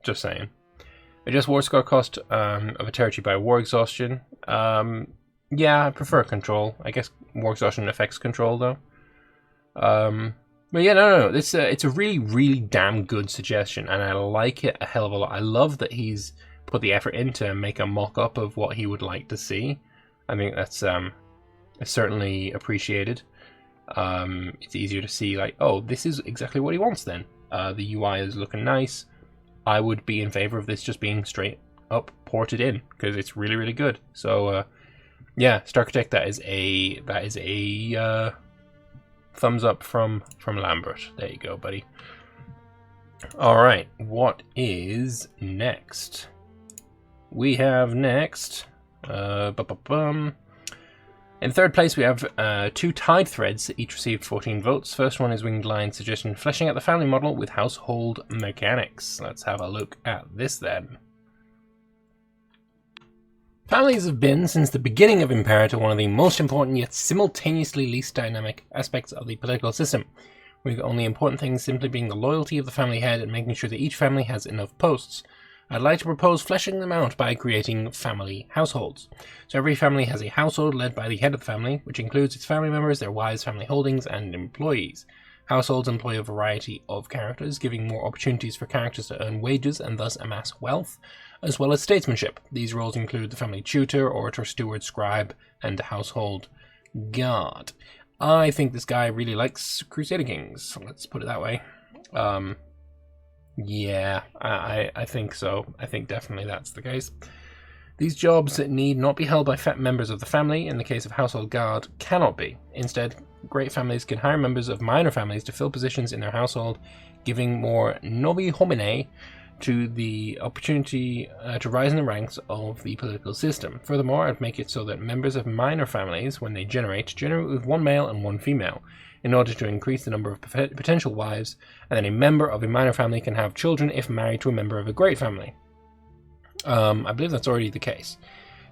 Just saying. Adjust war score cost of a territory by war exhaustion. Yeah, I prefer control. I guess war exhaustion affects control, though. But yeah, no. It's a really, really damn good suggestion, and I like it a hell of a lot. I love that he's put the effort in to make a mock-up of what he would like to see. I think that's certainly appreciated. It's easier to see, like, oh, this is exactly what he wants then. The UI is looking nice. I would be in favor of this just being straight up ported in, because it's really, really good. So, yeah, Starchitect, that is a thumbs up from Lambert. There you go, buddy. Alright, what is next? We have next... In third place, we have 2 tied threads that each received 14 votes. First one is Winged Lion's suggestion, fleshing out the family model with household mechanics. Let's have a look at this then. Families have been, since the beginning of Imperator, one of the most important yet simultaneously least dynamic aspects of the political system, with the only important things simply being the loyalty of the family head and making sure that each family has enough posts. I'd like to propose fleshing them out by creating family households. So every family has a household led by the head of the family, which includes its family members, their wives, family holdings, and employees. Households employ a variety of characters, giving more opportunities for characters to earn wages and thus amass wealth, as well as statesmanship. These roles include the family tutor, orator, steward, scribe, and household guard. I think this guy really likes Crusader Kings, let's put it that way. Yeah, I think so. I think definitely that's the case. These jobs need not be held by members of the family. In the case of household guard, cannot be. Instead, great families can hire members of minor families to fill positions in their household, giving more nobi homine to the opportunity to rise in the ranks of the political system. Furthermore, I'd make it so that members of minor families, when they generate with 1 male and 1 female, in order to increase the number of potential wives, and then a member of a minor family can have children if married to a member of a great family. I believe that's already the case.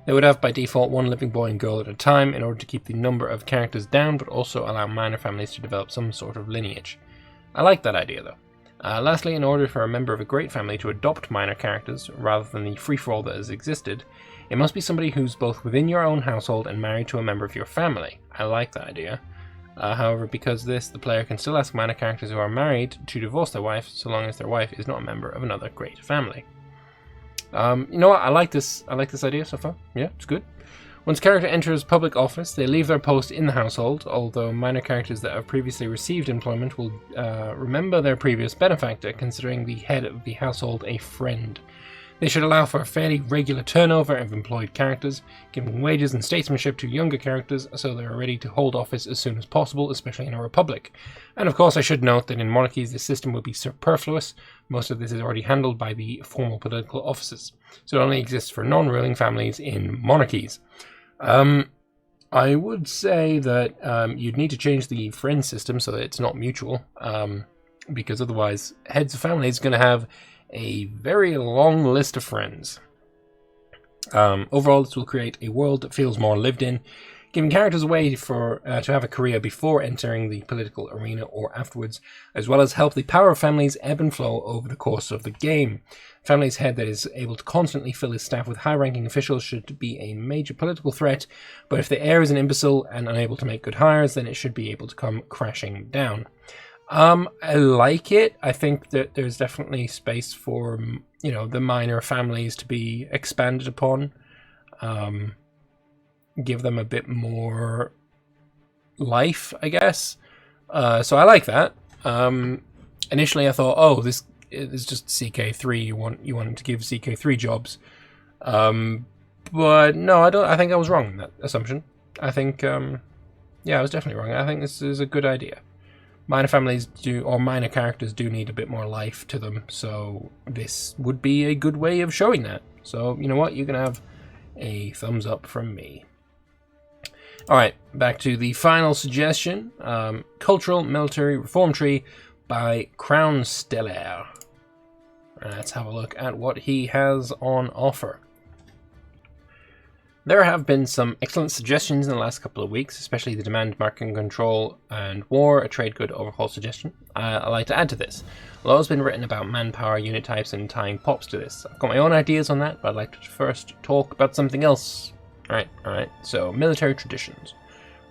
They would have by default 1 living boy and girl at a time in order to keep the number of characters down, but also allow minor families to develop some sort of lineage. I like that idea, though. Lastly, in order for a member of a great family to adopt minor characters, rather than the free-for-all that has existed, it must be somebody who's both within your own household and married to a member of your family. I like that idea. However, because the player can still ask minor characters who are married to divorce their wife, so long as their wife is not a member of another great family. You know what? I like this idea so far. Yeah, it's good. Once a character enters public office, they leave their post in the household, although minor characters that have previously received employment will remember their previous benefactor, considering the head of the household a friend. They should allow for a fairly regular turnover of employed characters, giving wages and statesmanship to younger characters so they are ready to hold office as soon as possible, especially in a republic. And of course I should note that in monarchies this system would be superfluous. Most of this is already handled by the formal political offices, so it only exists for non-ruling families in monarchies. I would say that you'd need to change the friend system so that it's not mutual, because otherwise heads of families are going to have a very long list of friends. Overall, this will create a world that feels more lived in, giving characters a way to have a career before entering the political arena or afterwards, as well as help the power of families ebb and flow over the course of the game. Family's head that is able to constantly fill his staff with high-ranking officials should be a major political threat, but if the heir is an imbecile and unable to make good hires, then it should be able to come crashing down. I like it. I think that there's definitely space for, the minor families to be expanded upon. Give them a bit more life, I guess. So I like that. Initially I thought, oh, this is just CK3. You want to give CK3 jobs. But no, I think I was wrong in that assumption. I think, I was definitely wrong. I think this is a good idea. Minor families minor characters do need a bit more life to them, so this would be a good way of showing that. So, you know what? You can have a thumbs up from me. Alright, back to the final suggestion. Cultural Military Reform Tree by Crown Stellar. Let's have a look at what he has on offer. There have been some excellent suggestions in the last couple of weeks, especially the demand, market control, and war, a trade good overhaul suggestion. I'd like to add to this. A lot has been written about manpower, unit types, and tying pops to this. I've got my own ideas on that, but I'd like to first talk about something else. Alright, so military traditions.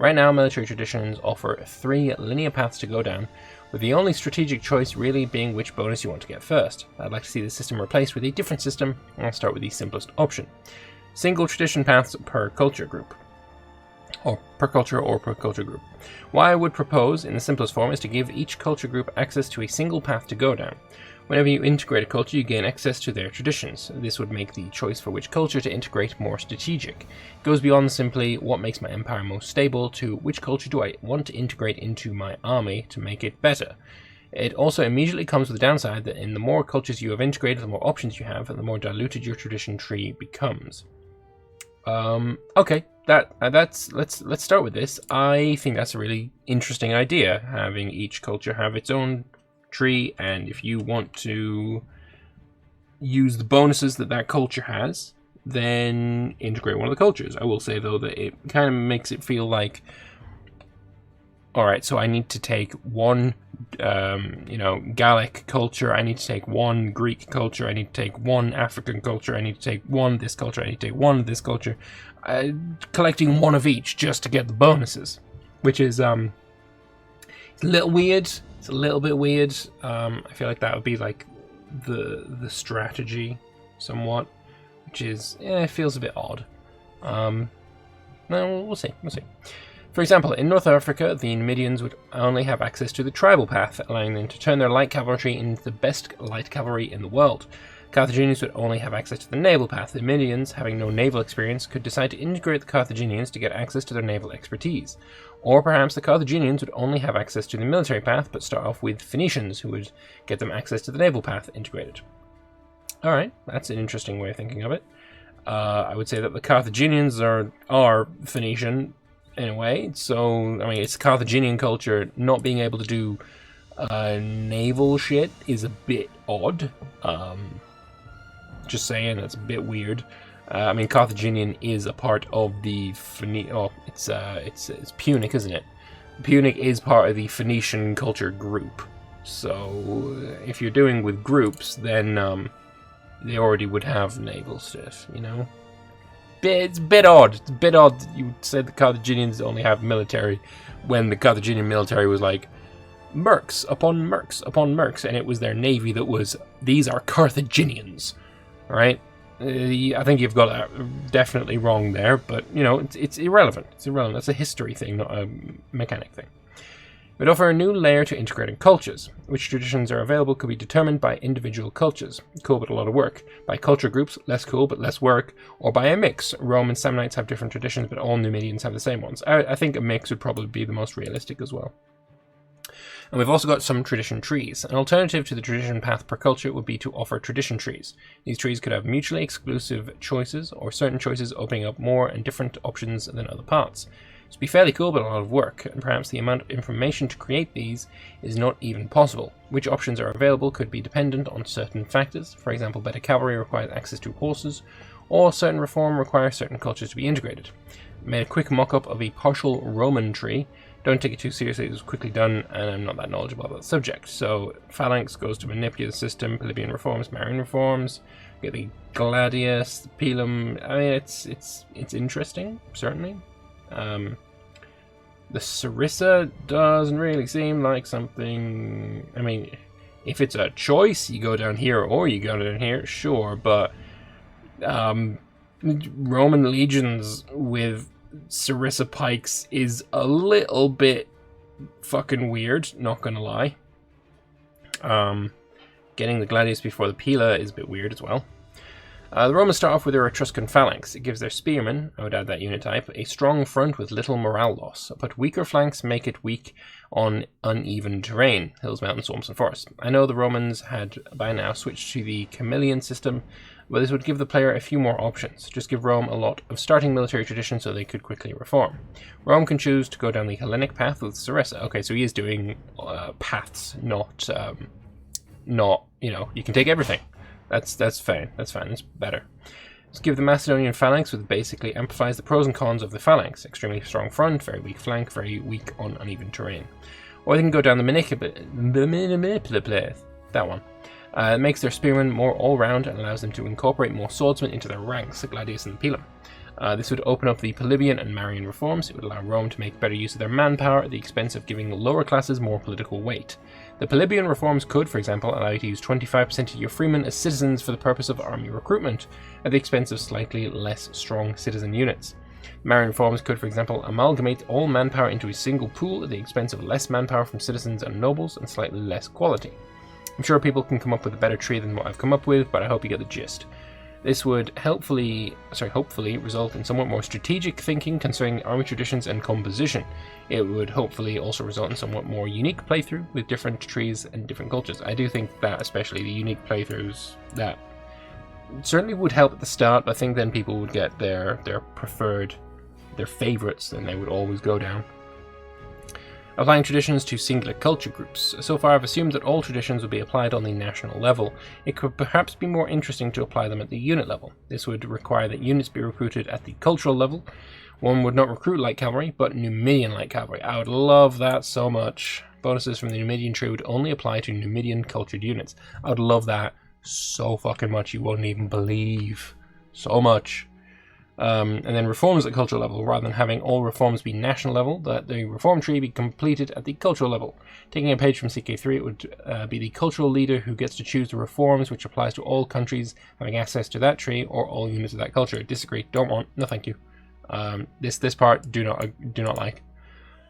Right now, military traditions offer 3 linear paths to go down, with the only strategic choice really being which bonus you want to get first. I'd like to see the system replaced with a different system, and I'll start with the simplest option. Single tradition paths per culture group. Or per culture group. What I would propose in the simplest form is to give each culture group access to a single path to go down. Whenever you integrate a culture, you gain access to their traditions. This would make the choice for which culture to integrate more strategic. It goes beyond simply what makes my empire most stable to which culture do I want to integrate into my army to make it better. It also immediately comes with the downside that in the more cultures you have integrated, the more options you have, and the more diluted your tradition tree becomes. Okay, let's start with this. I think that's a really interesting idea, having each culture have its own tree, and if you want to use the bonuses that that culture has, then integrate one of the cultures. I will say though that it kind of makes it feel like, alright, so I need to take one Gallic culture, I need to take one Greek culture, I need to take one African culture, I need to take one this culture, I need to take one this culture, collecting one of each just to get the bonuses, which is it's a little weird. It's a little bit weird. I feel like that would be like the strategy somewhat, which is it feels a bit odd. No, we'll see. For example, in North Africa, the Numidians would only have access to the tribal path, allowing them to turn their light cavalry into the best light cavalry in the world. Carthaginians would only have access to the naval path. The Numidians, having no naval experience, could decide to integrate the Carthaginians to get access to their naval expertise. Or perhaps the Carthaginians would only have access to the military path, but start off with Phoenicians, who would get them access to the naval path integrated. Alright, that's an interesting way of thinking of it. I would say that the Carthaginians are Phoenician, in a way, so, I mean, it's Carthaginian culture. Not being able to do naval shit is a bit odd. Just saying, that's a bit weird. I mean, Carthaginian is a part of the it's Punic, isn't it? Punic is part of the Phoenician culture group. So, if you're doing with groups, then they already would have naval stuff, you know? It's a bit odd. It's a bit odd that you said the Carthaginians only have military when the Carthaginian military was like mercs upon mercs upon mercs, and it was their navy that was, these are Carthaginians, right? I think you've got that definitely wrong there, but, you know, it's irrelevant. It's irrelevant. That's a history thing, not a mechanic thing. It would offer a new layer to integrating cultures. Which traditions are available could be determined by individual cultures. Cool, but a lot of work. By culture groups, less cool, but less work. Or by a mix. Rome and Samnites have different traditions, but all Numidians have the same ones. I think a mix would probably be the most realistic as well. And we've also got some tradition trees. An alternative to the tradition path per culture would be to offer tradition trees. These trees could have mutually exclusive choices, or certain choices opening up more and different options than other parts. This would be fairly cool, but a lot of work, and perhaps the amount of information to create these is not even possible. Which options are available could be dependent on certain factors. For example, better cavalry requires access to horses, or certain reform requires certain cultures to be integrated. I made a quick mock-up of a partial Roman tree. Don't take it too seriously, it was quickly done, and I'm not that knowledgeable about the subject. So, Phalanx goes to manipulate the system, Polybian reforms, Marian reforms, get the Gladius, the Pilum. I mean, it's interesting, certainly. The Sarissa doesn't really seem like something. I mean, if it's a choice, you go down here or you go down here, sure, but Roman legions with Sarissa pikes is a little bit fucking weird, not gonna lie. Getting the Gladius before the Pila is a bit weird as well. The Romans start off with their Etruscan phalanx. It gives their spearmen, I would add that unit type, a strong front with little morale loss, but weaker flanks make it weak on uneven terrain, hills, mountains, swamps, and forests. I know the Romans had by now switched to the Camillian system, but this would give the player a few more options. Just give Rome a lot of starting military tradition so they could quickly reform. Rome can choose to go down the Hellenic path with Sarissa. Okay, so he is doing paths, not, you know, you can take everything. That's fine. That's fine. That's better. Let's give the Macedonian phalanx, which basically amplifies the pros and cons of the phalanx. Extremely strong front, very weak flank, very weak on uneven terrain. Or they can go down the manipulate. That one. It makes their spearmen more all-round and allows them to incorporate more swordsmen into their ranks, the Gladius and the Pilum. This would open up the Polybian and Marian reforms. It would allow Rome to make better use of their manpower at the expense of giving lower classes more political weight. The Polybian reforms could, for example, allow you to use 25% of your freemen as citizens for the purpose of army recruitment, at the expense of slightly less strong citizen units. Marian reforms could, for example, amalgamate all manpower into a single pool at the expense of less manpower from citizens and nobles and slightly less quality. I'm sure people can come up with a better tree than what I've come up with, but I hope you get the gist. This would hopefully result in somewhat more strategic thinking concerning army traditions and composition. It would hopefully also result in somewhat more unique playthrough with different trees and different cultures. I do think that especially the unique playthroughs, that certainly would help at the start, but I think then people would get their preferred, their favorites, and they would always go down. Applying traditions to singular culture groups. So far I've assumed that all traditions would be applied on the national level. It could perhaps be more interesting to apply them at the unit level. This would require that units be recruited at the cultural level. One would not recruit light cavalry, but Numidian light cavalry. I would love that so much. Bonuses from the Numidian tree would only apply to Numidian cultured units. I would love that so fucking much you wouldn't even believe. So much. And then reforms at cultural level, rather than having all reforms be national level, that the reform tree be completed at the cultural level. Taking a page from CK3, it would be the cultural leader who gets to choose the reforms, which applies to all countries having access to that tree or all units of that culture. Disagree. Don't want. No, thank you. This part do not like.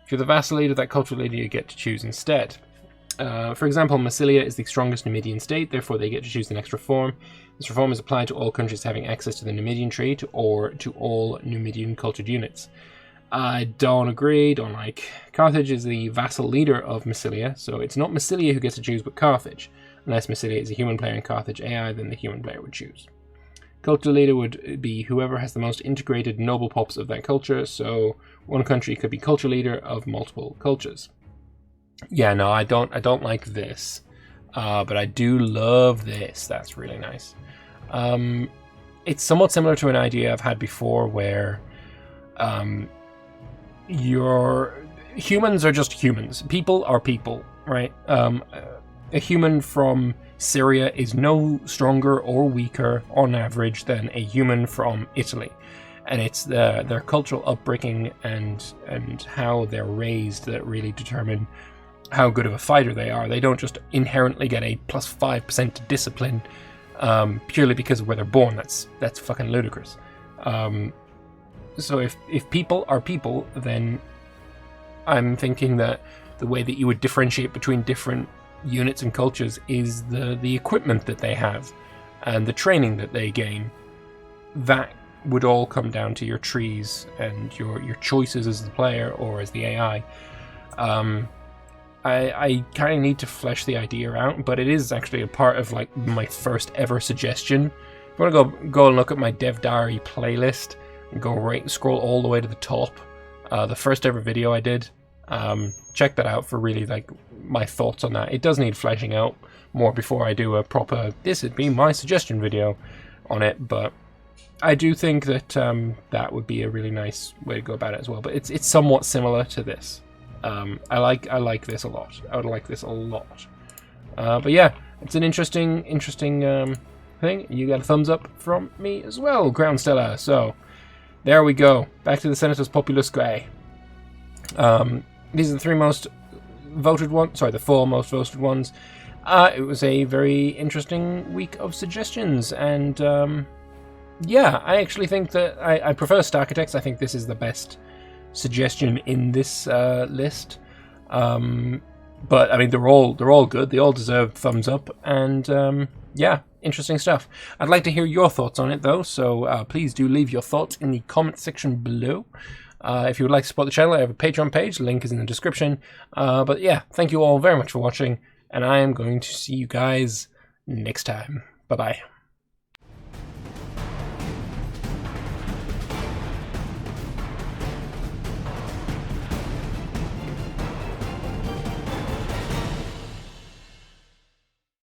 If you're the vassal leader, that cultural leader you get to choose instead. For example, Massilia is the strongest Numidian state, therefore they get to choose the next reform. This reform is applied to all countries having access to the Numidian tree or to all Numidian cultured units. I don't agree, don't like. Carthage is the vassal leader of Massilia, so it's not Massilia who gets to choose but Carthage. Unless Massilia is a human player and Carthage AI, then the human player would choose. Culture leader would be whoever has the most integrated noble pops of that culture, so one country could be culture leader of multiple cultures. Yeah, no, I don't like this, but I do love this. That's really nice. It's somewhat similar to an idea I've had before, where your humans are just humans. People are people, right? A human from Syria is no stronger or weaker on average than a human from Italy. And it's their cultural upbringing and how they're raised that really determine how good of a fighter they are. They don't just inherently get a plus 5% to discipline purely because of where they're born. That's fucking ludicrous. So if people are people, then I'm thinking that the way that you would differentiate between different units and cultures is the equipment that they have and the training that they gain. That would all come down to your trees and your choices as the player or as the AI. I kind of need to flesh the idea out, but it is actually a part of like my first ever suggestion. If you want to go and look at my Dev Diary playlist and scroll all the way to the top, the first ever video I did, check that out for really like my thoughts on that. It does need fleshing out more before I do a proper "this would be my suggestion" video on it, but I do think that that would be a really nice way to go about it as well. But it's somewhat similar to this. I like this a lot. I would like this a lot. But yeah, it's an interesting thing. You got a thumbs up from me as well, Groundstella. So there we go. Back to the Senatus Populusque. These are the three most voted ones. Sorry, the four most voted ones. It was a very interesting week of suggestions, and yeah, I actually think that I prefer Starchitects. I think this is the best suggestion in this list. But I mean, they're all good. They all deserve thumbs up, and yeah, interesting stuff. I'd like to hear your thoughts on it though, so please do leave your thoughts in the comment section below. If you would like to support the channel, I have a Patreon page, link is in the description. But yeah, thank you all very much for watching, and I am going to see you guys next time. Bye bye.